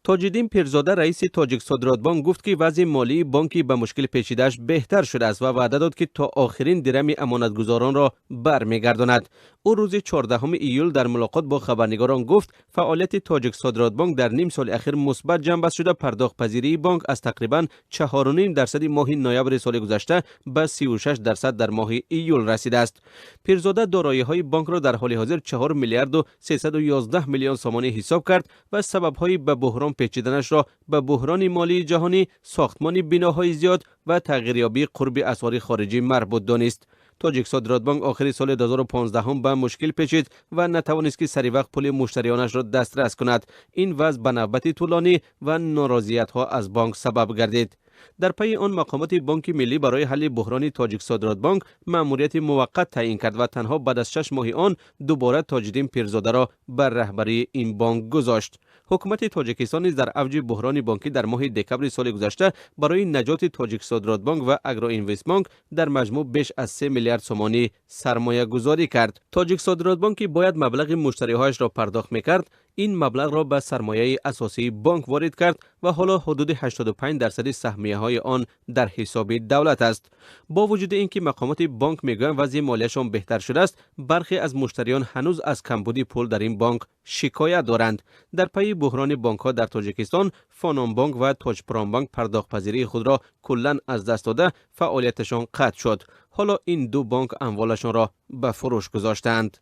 تاج‌الدین پیرزاده رئیس تاجیک صادرات بانک گفت که وضع مالی بانکی به مشکل پیچیده‌اش بهتر شده است و وعده داد که تا آخرین درم امانتگزاران را برمیگرداند. او روز 14 ایول در ملاقات با خبرنگاران گفت فعالیت تاجیک صادرات بانک در نیم سال اخیر مثبت جنبه شده. پرداخت پذیری بانک از تقریبا 4.5% ماه نوامبر سال گذشته به 36% در ماه ایول رسیده است. پیرزاده دارایی‌های بانک را در حال حاضر 4 میلیارد و 311 میلیون سامانه حساب کرد و سبب‌های به بحران پیچیدنش را به بحران مالی جهانی، ساختمان بناهای زیاد و تغییریابی قرب اسعار خارجی مربوط دانست. تاجیک صادرات بانک آخر سال 2015 به مشکل پیچید و نتوانست که سری وقت پول مشتریانش را دسترس کند. این وضع به نوبت طولانی و ناراضیت‌ها از بانک سبب گردید. در پی آن مقامات بانک ملی برای حل بحران تاجیک صادرات بانک مأموریت موقت تعیین کرد و تنها بعد از 6 ماه آن دوباره تاج‌الدین پیرزاده را بر رهبری این بانک گذاشت. حکومت تاجیکستان نیز در اوج بحران بانکی در ماه دکمبر سال گذشته برای نجات تاجیک صادرات بانک و اگرو اینوست بانک در مجموع بیش از 3 میلیارد سومانی سرمایه گذاری کرد. تاجیک صادرات بانک باید مبلغ مشتری‌هایش را پرداخت می‌کرد. این مبلغ را به سرمایه اساسی بانک وارد کرد و حالا حدود 85% سهمیه‌های آن در حساب دولت است. با وجود اینکه مقامات بانک میگویند وضع مالیشان بهتر شده است، برخی از مشتریان هنوز از کمبودی پول در این بانک شکایت دارند. در پی بحران بانک‌ها در تاجیکستان، فانام بانک و تاج پرام بانک پرداخت پذیری خود را کلاً از دست داده، فعالیتشان قطع شد. حالا این دو بانک اموالشان را به فروش گذاشتند.